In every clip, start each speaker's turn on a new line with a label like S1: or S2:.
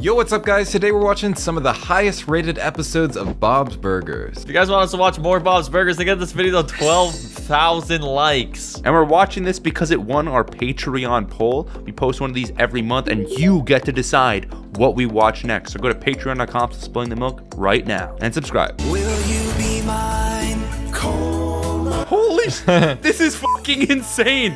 S1: Yo, what's up guys? Today we're watching some of the highest rated episodes of Bob's Burgers.
S2: If you guys want us to watch more Bob's Burgers, then get this video 12,000 likes.
S3: And we're watching this because it won our Patreon poll. We post one of these every month and you get to decide what we watch next. So go to patreon.com/spillingthemilk right now and subscribe.
S4: Will you be mine?
S3: Holy shit, this is fucking insane.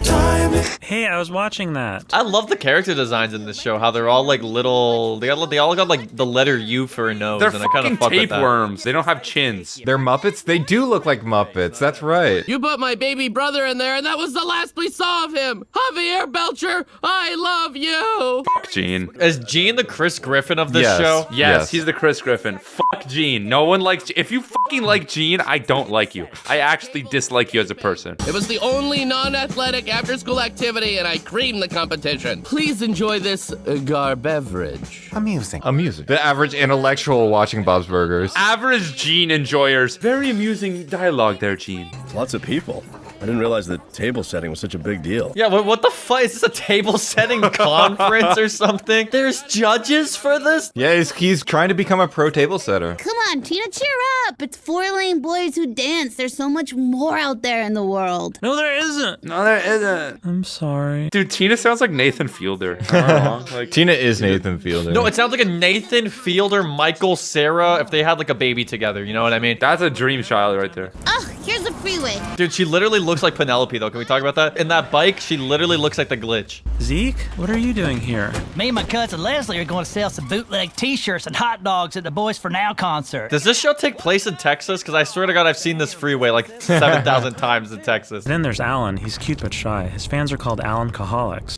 S5: Hey, I was watching that.
S2: I love the character designs in this show, how they're all like little, they all got like the letter U for a nose.
S3: They're
S2: and I kind
S3: fucking
S2: of fuck with that.
S3: tapeworms. They don't have chins.
S1: They're Muppets? They do look like Muppets, that's right.
S6: You put my baby brother in there, and that was the last we saw of him. Javier Belcher, I love you.
S3: Fuck Gene.
S2: Is Gene the Chris Griffin of this
S1: Yes.
S2: show?
S3: Yes, he's the Chris Griffin. Fuck Gene. No one likes Gene. If you fucking like Gene, I don't like you. I actually dislike you as a person.
S6: It was the only non-athletic after-school activity, and I creamed the competition. Please enjoy this beverage.
S1: Amusing. The average intellectual watching Bob's Burgers.
S3: Average Gene enjoyers. Very amusing dialogue there, Gene.
S7: Lots of people. I didn't realize the table setting was such a big deal.
S2: Yeah, what the fuck? Is this a table setting conference or something? There's judges for this?
S1: Yeah, he's trying to become a pro table setter.
S8: Come on, Tina, cheer up. It's 4-lane boys who dance. There's so much more out there in the world.
S5: No, there isn't.
S3: No, there isn't.
S5: I'm sorry.
S3: Dude, Tina sounds like Nathan Fielder. Am I wrong? Like,
S1: Tina is Nathan Fielder.
S2: No, it sounds like a Nathan Fielder, Michael Cera if they had like a baby together, you know what I mean?
S3: that's a dream child right there.
S8: Oh, here's a freeway.
S2: Dude, she literally looks like Penelope though. Can we talk about that? In that bike, she literally looks like the Glitch.
S5: Zeke, what are you doing here?
S9: Me and my cousin Leslie are going to sell some bootleg t-shirts and hot dogs at the Boys for Now concert.
S2: Does this show take place in Texas? Because I swear to God, I've seen this freeway like 7,000 times in Texas.
S5: Then there's Alan. He's cute but shy. His fans are called Alan-Caholics.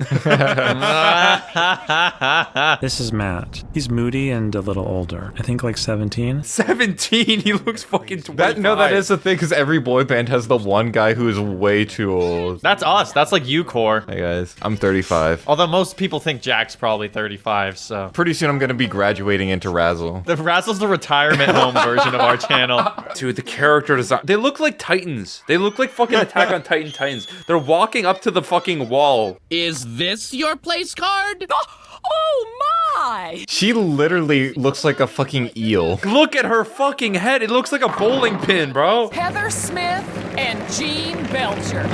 S5: This is Matt. He's moody and a little older. I think like 17.
S3: 17, he looks fucking 25.
S1: That is the thing, because every boy band has the one guy who is way too old.
S2: That's us. That's like you, Core.
S1: Hey guys, I'm 35.
S2: Although most people think Jack's probably 35, so.
S1: Pretty soon I'm gonna be graduating into Razzle.
S2: The Razzle's the retirement home version of our channel.
S3: Dude, the character design. They look like Titans. They look like fucking Attack on Titan Titans. They're walking up to the fucking wall.
S6: Is this your place card?
S9: Oh my!
S1: She literally looks like a fucking eel.
S3: Look at her fucking head. It looks like a bowling pin, bro.
S10: Heather Smith and Gene Belcher.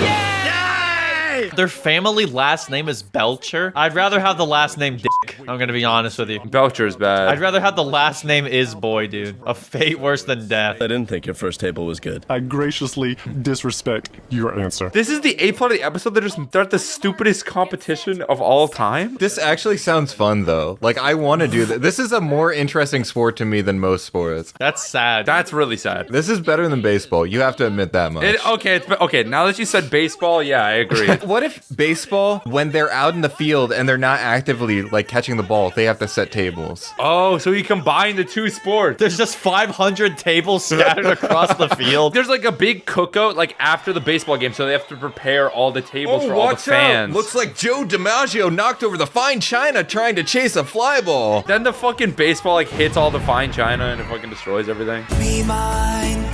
S2: Their family last name is Belcher. I'd rather have the last name Dick. I'm gonna be honest with you.
S3: Belcher's bad.
S2: I'd rather have the last name is Boy, dude. A fate worse than death.
S7: I didn't think your first table was good.
S11: I graciously disrespect your answer.
S3: This is the A plot of the episode. They're at the stupidest competition of all time.
S1: This actually sounds fun though. Like I want to do that. This is a more interesting sport to me than most sports.
S2: That's sad.
S3: That's really sad.
S1: This is better than baseball. You have to admit that much.
S3: Okay, now that you said baseball, yeah, I agree.
S1: What if baseball, when they're out in the field and they're not actively like catching the ball, they have to set tables?
S3: Oh, so you combine the two sports.
S2: There's just 500 tables scattered across the field.
S3: There's like a big cookout like after the baseball game, so they have to prepare all the tables for all the fans.
S1: Looks like Joe DiMaggio knocked over the fine china trying to chase a fly ball.
S3: Then the fucking baseball like hits all the fine china and it fucking destroys everything.
S4: Be mine,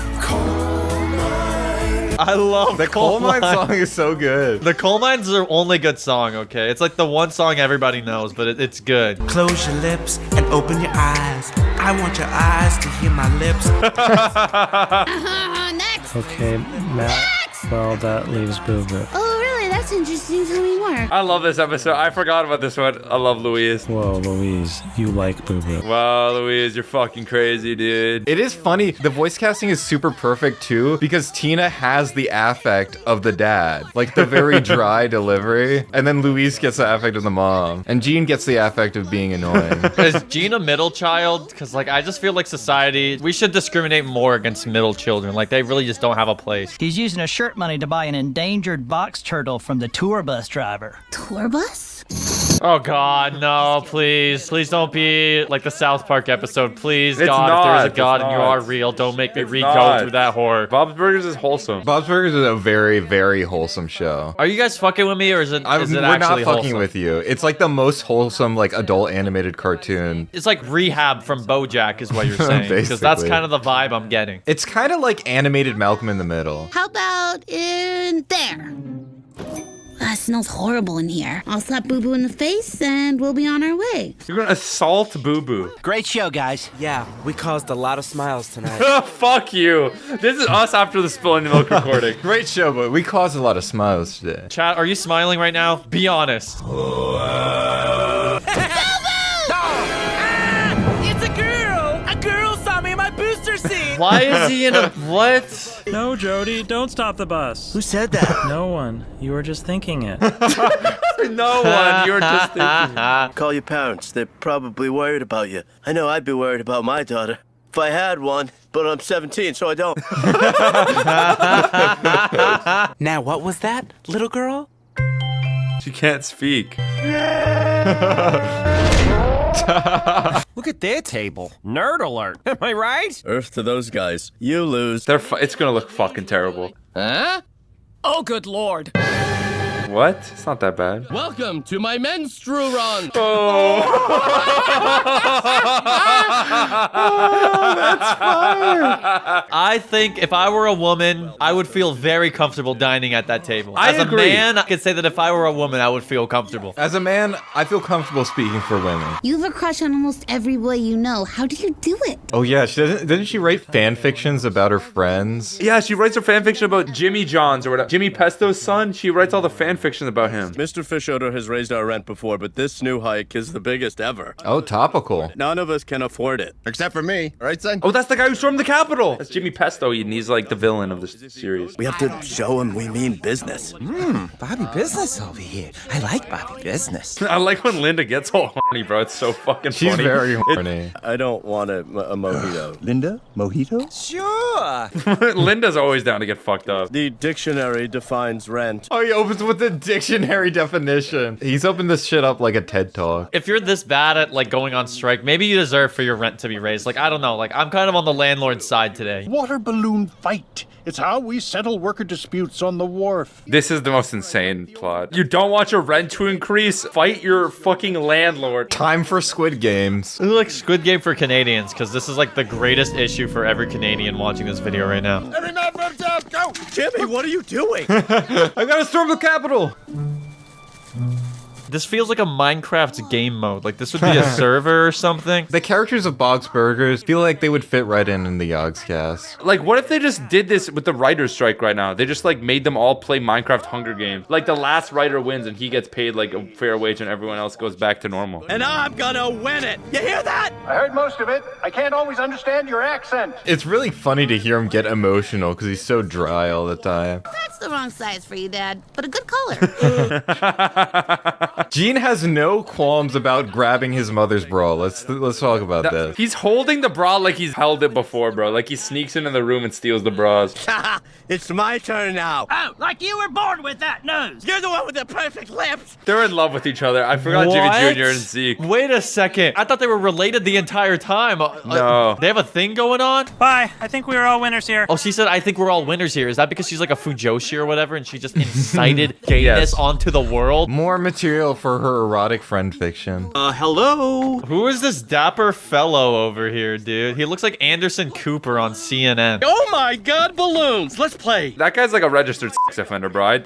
S2: I love
S1: The coal mine song is so good.
S2: The Coal Mine's their only good song, okay? It's like the one song everybody knows, but it's good.
S4: Close your lips and open your eyes. I want your eyes to hear my lips.
S8: Next.
S5: Okay, Matt. Well, that leaves Boo Boo.
S8: Oh, really? That's interesting. Tell me more.
S3: I love this episode. I forgot about this one. I love Louise.
S5: Whoa, Louise, you like Boo Boo.
S3: Wow, Louise, you're fucking crazy, dude.
S1: It is funny. The voice casting is super perfect too, because Tina has the affect of the dad, like the very dry delivery, and then Louise gets the affect of the mom, and Gene gets the affect of being annoying.
S2: Is Gene a middle child? Because like I just feel like society, we should discriminate more against middle children. Like they really just don't have a place.
S9: He's using a shirt money to buy an endangered box turtle from the tour bus driver.
S8: Tour bus?
S2: Oh God, no! Please, please don't be like the South Park episode. Please,
S3: It's
S2: God,
S3: not,
S2: if there's a
S3: it's
S2: God and you
S3: not.
S2: are real, don't make me
S3: It's
S2: re-go
S3: not.
S2: through that horror.
S3: Bob's Burgers is wholesome.
S1: Bob's Burgers is a very, very wholesome show.
S2: Are you guys fucking with me, or is it
S1: We're
S2: actually
S1: not fucking
S2: wholesome?
S1: with you. It's like the most wholesome, like adult animated cartoon.
S2: It's like Rehab from BoJack, is what you're saying, because that's
S1: Basically.
S2: kind of the vibe I'm getting.
S1: It's kind of like animated Malcolm in the Middle.
S8: How about in there? it smells horrible in here. I'll slap Boo Boo in the face and we'll be on our way.
S3: You're gonna assault Boo Boo.
S9: Great show, guys.
S4: Yeah, we caused a lot of smiles tonight.
S3: Fuck you. This is us after the Spilling the Milk recording.
S1: Great show, but we caused a lot of smiles today.
S2: Chat, are you smiling right now? Be honest.
S10: It's a girl! A girl saw me in my booster seat!
S2: Why is he in a what?
S5: No, Jody, don't stop the bus.
S4: Who said that?
S5: No one. You were just thinking it.
S3: No one. You were just thinking.
S7: Call your parents. They're probably worried about you. I know I'd be worried about my daughter. If I had one, but I'm 17, so I don't.
S4: Now, what was that, little girl?
S3: She can't speak.
S12: Look at their table. Nerd alert. Am I right?
S7: Earth to those guys. You lose.
S3: It's gonna look fucking terrible.
S6: Huh?
S10: Oh, good lord.
S3: What? It's not that bad.
S6: Welcome to my menstrual run.
S2: I think if I were a woman, I would feel very comfortable dining at that table.
S3: I
S2: As
S3: agree.
S2: a man, I could say that if I were a woman, I would feel comfortable.
S1: As a man, I feel comfortable speaking for women.
S8: You have a crush on almost every boy you know. How do you do it?
S1: Oh yeah, didn't she write fan fictions about her friends?
S3: Yeah, she writes her fan fiction about Jimmy Johns or whatever. Jimmy Pesto's son. She writes all the fan fiction about him.
S7: Mr. Fischoeder has raised our rent before, but this new hike is the biggest ever.
S1: Oh, topical.
S7: None of us can afford it.
S13: Except for me, right, son?
S3: Oh, that's the guy who stormed the Capitol. That's Jimmy Pesto, and he's like the villain of this series.
S7: We have to show him we mean business.
S12: Bobby Business over here. I like Bobby Business.
S3: I like when Linda gets all horny, bro. It's so fucking
S1: She's
S3: funny.
S1: very horny.
S7: I don't want a mojito.
S13: Linda? Mojito?
S12: Sure.
S3: Linda's always down to get fucked up.
S7: The dictionary defines rent.
S1: Oh, he opens with the dictionary definition. He's opened this shit up like a TED Talk.
S2: If you're this bad at like going on strike, maybe you deserve for your rent to be raised. Like, I don't know. Like, I'm kind of on the landlord's side today.
S13: Water balloon fight. It's how we settle worker disputes on the wharf.
S3: This is the most insane plot. You don't want your rent to increase? Fight your fucking landlord.
S1: Time for Squid Games.
S2: This is like Squid Game for Canadians, because this is like the greatest issue for every Canadian watching this video right now.
S13: Every man for himself, go!
S7: Jimmy, what are you doing?
S1: I gotta storm the Capitol.
S2: This feels like a Minecraft game mode. Like, this would be a server or something.
S1: The characters of Bog's Burgers feel like they would fit right in the Yogscast.
S3: Like, what if they just did this with the writer's strike right now? They just, like, made them all play Minecraft Hunger Games. Like, the last writer wins and he gets paid, like, a fair wage and everyone else goes back to normal.
S7: And I'm gonna win it. You hear that?
S13: I heard most of it. I can't always understand your accent.
S1: It's really funny to hear him get emotional because he's so dry all the time.
S8: That's the wrong size for you, Dad, but a good color.
S1: Gene has no qualms about grabbing his mother's bra. Let's talk about this.
S3: He's holding the bra like he's held it before, bro. Like he sneaks into the room and steals the bras.
S7: It's my turn now.
S9: Oh, like you were born with that nose.
S7: You're the one with the perfect lips.
S3: They're in love with each other. I forgot Jimmy
S2: What?
S3: Jr. and Zeke.
S2: Wait a second. I thought they were related the entire time.
S3: No.
S2: They have a thing going on?
S5: Bye. I think we are all winners here.
S2: Oh, she said, I think we're all winners here. Is that because she's like a Fujoshi or whatever and she just incited gayness onto the world?
S1: More material for her erotic friend fiction.
S7: Hello?
S2: Who is this dapper fellow over here, dude? He looks like Anderson Cooper on CNN.
S6: Oh my god, balloons! Let's play!
S3: That guy's like a registered sex offender, bro.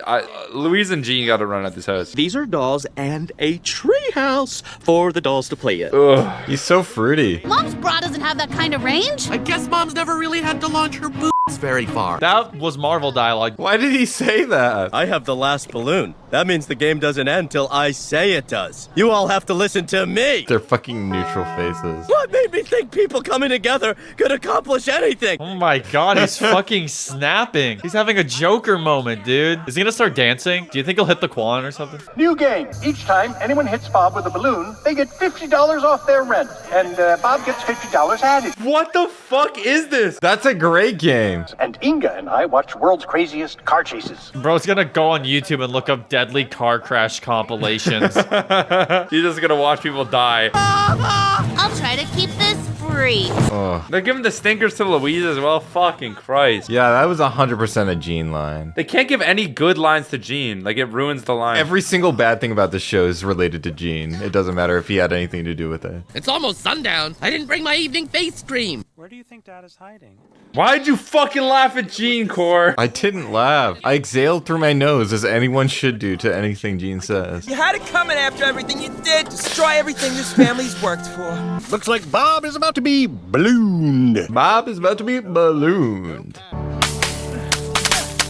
S3: Louise and Jean gotta run at this house.
S14: These are dolls and a tree house for the dolls to play in.
S3: Ugh.
S1: He's so fruity.
S8: Mom's bra doesn't have that kind of range.
S6: I guess Mom's never really had to launch her boobs very far.
S2: That was Marvel dialogue.
S1: Why did he say that?
S7: I have the last balloon. That means the game doesn't end till I say it does. You all have to listen to me.
S1: Their fucking neutral faces.
S7: What made me think people coming together could accomplish anything?
S2: Oh my god, he's fucking snapping. He's having a Joker moment, dude. Is he gonna start dancing? Do you think he'll hit the Quan or something?
S13: New game. Each time anyone hits Bob with a balloon, they get $50 off their rent. And Bob gets $50 added.
S3: What the fuck is this?
S1: That's a great game.
S13: And Inga and I watch World's Craziest Car Chases.
S2: Bro's gonna go on YouTube and look up deadly car crash compilations.
S3: He's just gonna watch people die.
S8: I'll try to keep this free.
S1: Oh.
S3: They're giving the stinkers to Louise as well. Fucking Christ.
S1: Yeah, that was 100% a Gene line.
S3: They can't give any good lines to Gene. Like, it ruins the line.
S1: Every single bad thing about the show is related to Gene. It doesn't matter if he had anything to do with it.
S6: It's almost sundown. I didn't bring my evening face cream.
S5: do you think Dad is hiding?
S3: Why'd you fucking laugh at Gene, Core?
S1: I didn't laugh. I exhaled through my nose, as anyone should do to anything Gene says.
S10: You had it coming after everything you did. Destroy everything this family's worked for.
S13: Looks like Bob is about to be ballooned.
S1: Bob is about to be ballooned.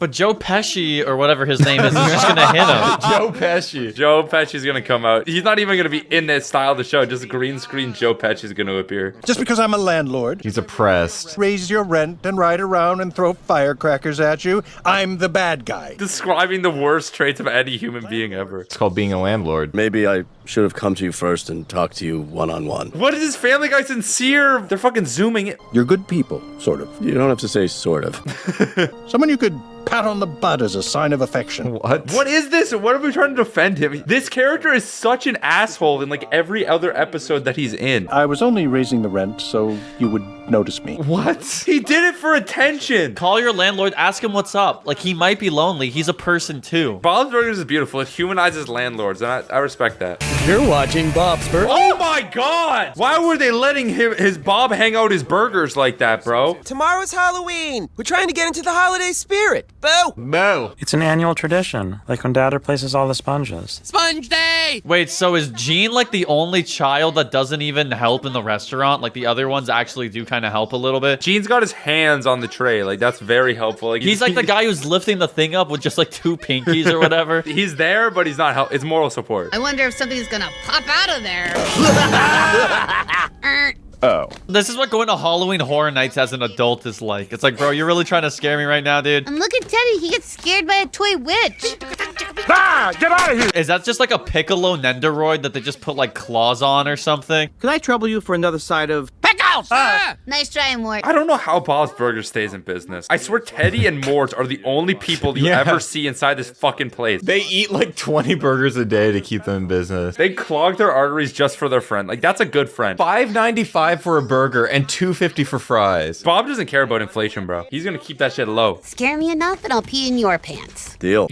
S2: But Joe Pesci, or whatever his name is just gonna hit him.
S1: Joe Pesci.
S3: Joe Pesci's gonna come out. He's not even gonna be in that style of the show. Just green screen Joe Pesci's gonna appear.
S13: Just because I'm a landlord,
S1: He's oppressed.
S13: raise your rent and ride around and throw firecrackers at you, I'm the bad guy.
S3: Describing the worst traits of any human being ever.
S1: It's called being a landlord.
S7: Maybe I should have come to you first and talked to you one-on-one.
S3: What is this Family Guy sincere? They're fucking zooming it.
S13: You're good people, sort of.
S7: You don't have to say sort of.
S13: Someone you could pat on the butt as a sign of affection.
S1: What
S3: is this? What are we trying to defend him? This character is such an asshole in like every other episode that he's in.
S13: I was only raising the rent so you would notice me.
S1: What?
S3: He did it for attention.
S2: Call your landlord, ask him what's up. Like, he might be lonely. He's a person too.
S3: Bob's Burgers is beautiful. It humanizes landlords, and I respect that.
S10: You're watching Bob's Burgers.
S3: Oh my god! Why were they letting his Bob hang out his burgers like that, bro?
S10: Tomorrow's Halloween. We're trying to get into the holiday spirit. Boo!
S1: No.
S5: It's an annual tradition, like when Dad replaces all the sponges.
S6: Sponge day!
S2: Wait, so is Gene like the only child that doesn't even help in the restaurant? Like the other ones actually do kind of help a little bit?
S3: Gene's got his hands on the tray. Like, that's very helpful. Like,
S2: He's like the guy who's lifting the thing up with just like two pinkies or whatever.
S3: He's there, but he's not help. It's moral support.
S8: I wonder if something's gonna pop out of there.
S13: Oh.
S2: This is what going to Halloween Horror Nights as an adult is like. It's like, bro, you're really trying to scare me right now, dude.
S8: And look at Teddy, he gets scared by a toy witch.
S13: Ah! Get out of here!
S2: Is that just like a Piccolo Nendoroid that they just put like claws on or something?
S10: Can I trouble you for another side of
S6: Pickles!
S8: Nice try, Mort.
S3: I don't know how Bob's Burgers stays in business. I swear Teddy and Mort are the only people you ever see inside this fucking place.
S1: They eat like 20 burgers a day to keep them in business.
S3: They clog their arteries just for their friend. Like, that's a good friend.
S1: $5.95 for a burger and $2.50 for fries.
S3: Bob doesn't care about inflation, bro. He's gonna keep that shit low.
S8: Scare me enough and I'll pee in your pants.
S7: Deal.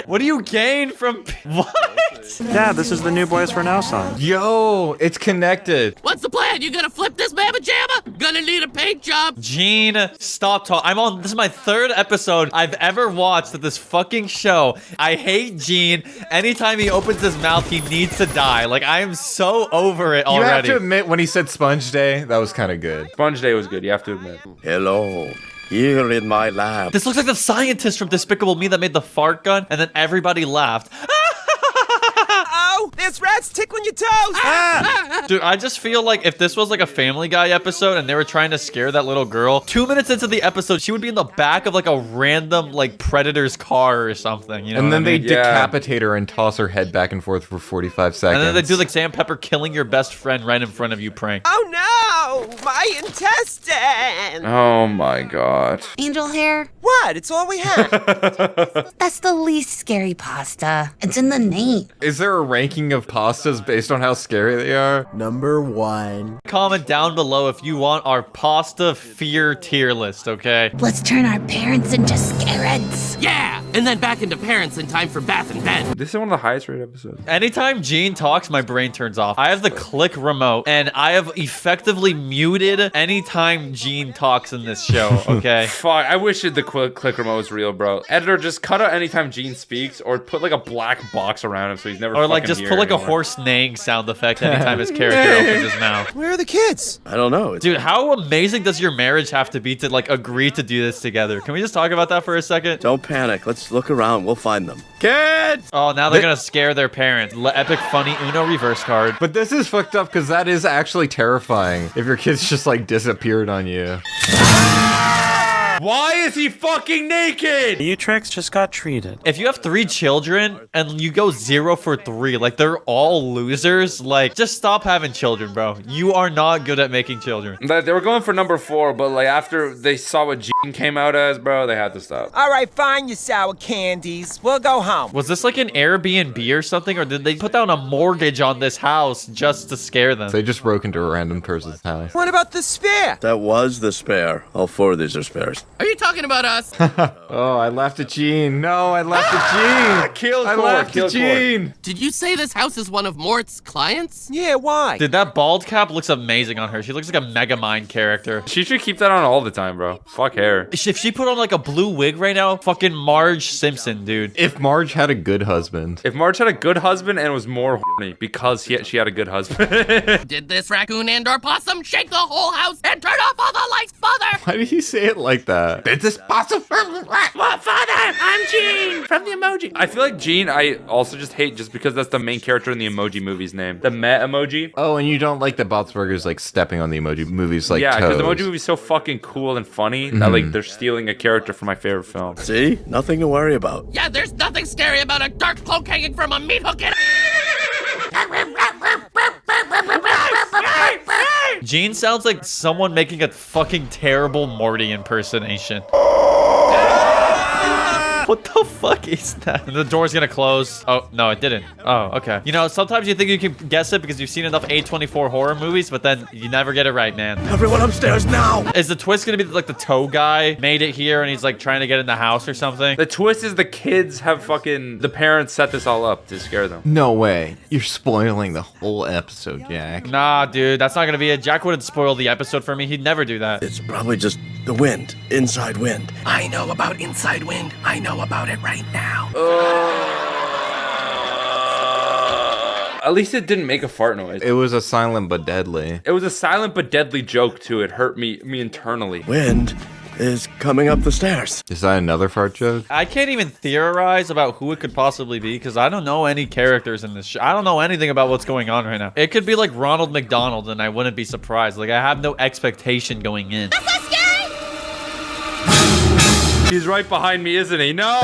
S2: What do you gain from... What?
S5: Dad, this is the New Boys for Now song.
S1: Yo, it's connected.
S6: What's the plan? You gonna flip this mamma jamma? Gonna need a paint job?
S2: Gene, stop talking. This is my third episode I've ever watched of this fucking show. I hate Gene. Anytime he opens his mouth, he needs to die. Like, I am so over it already.
S1: You have to admit, when he said Sponge Day, that was kind of good.
S3: Sponge Day was good, you have to admit.
S7: Hello. Here in my lab.
S2: This looks like the scientist from Despicable Me that made the fart gun, and then everybody laughed.
S10: Oh, there's rats tickling your toes.
S2: Dude, I just feel like if this was like a Family Guy episode and they were trying to scare that little girl, 2 minutes into the episode, she would be in the back of like a random like Predator's car or something. You know
S1: And then
S2: what I
S1: they
S2: mean?
S1: decapitate her and toss her head back and forth for 45 seconds.
S2: And then they do like Sam Pepper killing your best friend right in front of you prank.
S10: Oh no, my intestine.
S3: Oh my god.
S8: Angel hair?
S10: What? It's all we have.
S8: That's the least scary pasta. It's in the name.
S1: Is there a ranking of pastas based on how scary they are?
S7: Number 1.
S2: Comment down below if you want our pasta fear tier list, okay?
S8: Let's turn our parents into scareds.
S6: Yeah! And then back into parents in time for bath and bed.
S3: This is one of the highest rated episodes.
S2: Anytime Gene talks, my brain turns off. I have the click remote, and I have effectively muted anytime Gene talks in this show, okay?
S3: Fuck, I wish the click remote was real, bro. Editor, just cut out anytime Gene speaks, or put like a black box around him so he's never
S2: Or like
S3: fucking
S2: just
S3: hear
S2: put like
S3: anymore.
S2: a horse neighing sound effect anytime his character opens his mouth.
S10: Where are the kids?
S7: I don't know.
S2: Dude, how amazing does your marriage have to be to like agree to do this together? Can we just talk about that for a second?
S7: Don't panic. Let's look around. We'll find them. Kids!
S2: Oh, now they're gonna scare their parents. Epic funny Uno reverse card.
S1: But this is fucked up because that is actually terrifying if your kids just like disappeared on you.
S3: Why is he fucking naked?
S5: You tricks just got treated.
S2: If you have 3 children and you go 0 for 3, like they're all losers, like just stop having children, bro. You are not good at making children.
S3: They were going for number 4, but like after they saw what Gene came out as, bro, they had to stop.
S10: All right, fine, you sour candies. We'll go home.
S2: Was this like an Airbnb or something, or did they put down a mortgage on this house just to scare them?
S1: They just broke into a random person's house.
S10: What about the spare?
S7: That was the spare. All 4 of these are spares.
S6: Are you talking about us?
S1: Oh, I laughed at Gene. No, I laughed at Gene.
S3: Kill
S1: I
S3: Core,
S1: laughed
S3: kill
S1: at Gene.
S6: Did you say this house is one of Mort's clients?
S12: Yeah, why?
S2: Dude, that bald cap looks amazing on her. She looks like a Megamind character.
S3: She should keep that on all the time, bro. Fuck hair.
S2: If she put on like a blue wig right now, fucking Marge Simpson, dude.
S1: If Marge had a good husband.
S3: If Marge had a good husband and was more horny because she had a good husband.
S6: Did this raccoon and/or possum shake the whole house and turn off all the lights, father?
S1: Why did he say it like that? Did this possum?
S14: What, father? I'm Gene from the emoji.
S3: I feel like Gene, I also just hate just because that's the main character in the Emoji Movie's name. The Met emoji.
S1: Oh, and you don't like that Bob's Burgers like stepping on the Emoji Movie's like
S3: yeah, because the
S1: toes.
S3: Emoji Movie's so fucking cool and funny that like they're stealing a character from my favorite film.
S7: See? Nothing to worry about.
S6: Yeah, there's nothing scary about a dark cloak hanging from a meat hook.
S2: Gene sounds like someone making a fucking terrible Morty impersonation. What the fuck is that? The door's gonna close. Oh, no, it didn't. Oh, okay. You know, sometimes you think you can guess it because you've seen enough A24 horror movies, but then you never get it right, man.
S7: Everyone upstairs now!
S2: Is the twist gonna be like the toe guy made it here and he's like trying to get in the house or something?
S3: The twist is the kids have fucking, the parents set this all up to scare them.
S1: No way. You're spoiling the whole episode, Jack.
S2: Nah, dude, that's not gonna be it. Jack wouldn't spoil the episode for me. He'd never do that.
S7: It's probably just the wind. Inside wind.
S6: I know about inside wind. I know about it right now.
S3: At least it didn't make a fart noise.
S1: It was a silent but deadly.
S3: It was a silent but deadly joke too. It hurt me internally.
S7: Wind is coming up the stairs.
S1: Is that another fart joke?
S2: I can't even theorize about who it could possibly be because I don't know any characters in this show. I don't know anything about what's going on right now. It could be like Ronald McDonald and I wouldn't be surprised. Like I have no expectation going in.
S8: That's so scary!
S3: He's right behind me, isn't he? No!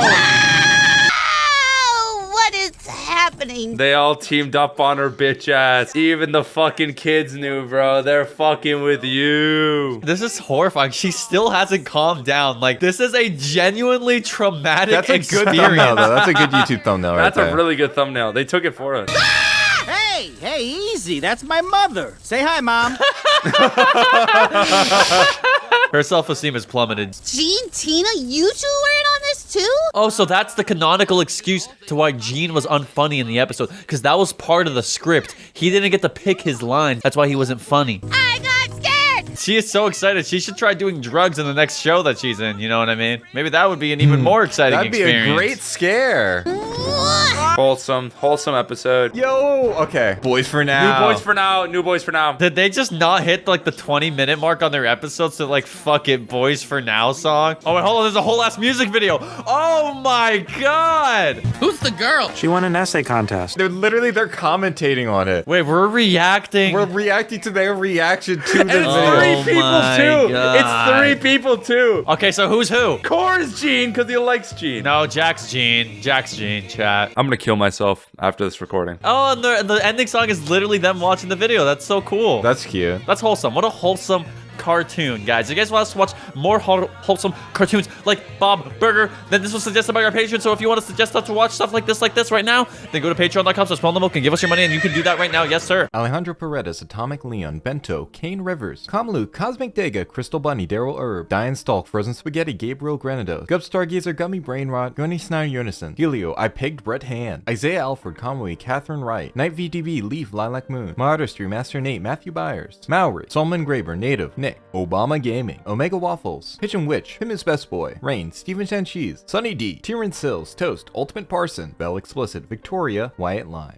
S8: Oh, what is happening?
S3: They all teamed up on her bitch ass. Even the fucking kids knew, bro. They're fucking with you.
S2: This is horrifying. She still hasn't calmed down. Like, this is a genuinely traumatic
S1: That's a good thumbnail, though. That's a good YouTube thumbnail right there.
S3: That's a really good thumbnail. They took it for us.
S12: Hey, easy. That's my mother. Say hi, Mom.
S2: Her self-esteem is plummeted.
S8: Gene, Tina, you two were in on this too?
S2: Oh, so that's the canonical excuse to why Gene was unfunny in the episode. Because that was part of the script. He didn't get to pick his lines. That's why he wasn't funny.
S8: I got scared!
S2: She is so excited. She should try doing drugs in the next show that she's in. You know what I mean? Maybe that would be an even more exciting experience.
S1: That'd be a great scare.
S3: Wholesome episode.
S1: Yo, okay. Boys for now.
S3: New boys for now.
S2: Did they just not hit like the 20-minute mark on their episodes to like fuck it boys for now song? Oh wait, hold on, there's a whole ass music video. Oh my god.
S6: Who's the girl?
S5: She won an essay contest.
S1: They're commentating on it.
S2: Wait, we're reacting.
S1: We're reacting to their reaction to the video.
S3: It's 3 people too.
S2: God.
S3: It's 3 people too.
S2: Okay, so who's who?
S3: Core's Gene because he likes Gene.
S2: No, Jack's Gene. Jack's Gene, chat.
S3: I'm gonna kill myself after this recording.
S2: Oh, and the ending song is literally them watching the video. That's so cool.
S1: That's cute.
S2: That's wholesome. What a wholesome cartoon, guys. If you guys want us to watch more wholesome cartoons like Bob Burger, then this was suggested by our patrons. So if you want to suggest us to watch stuff like this right now, then go to patreon.com/SpoilTheMilk and give us your money, and you can do that right now. Yes, sir.
S1: Alejandro Paredes, Atomic Leon, Bento, Kane Rivers, Kamlu, Cosmic Dega, Crystal Bunny, Daryl Herb, Diane Stalk, Frozen Spaghetti, Gabriel Granado, Gub Stargazer, Gummy Brainrot, Gunny Snyder Unison, Helio, I Pegged Brett Hand, Isaiah Alfred, Conway, Catherine Wright, Night VDB, Leaf, Lilac Moon, Modestry, Master Nate, Matthew Byers, Mowry, Solomon Graber, Native, Nick, Obama Gaming, Omega Waffles, Pigeon Witch, Him is Best Boy, Rain, Steven Chan Cheese, Sunny D, Tyrion Sills, Toast, Ultimate Parson, Bell Explicit, Victoria, Wyatt Lime.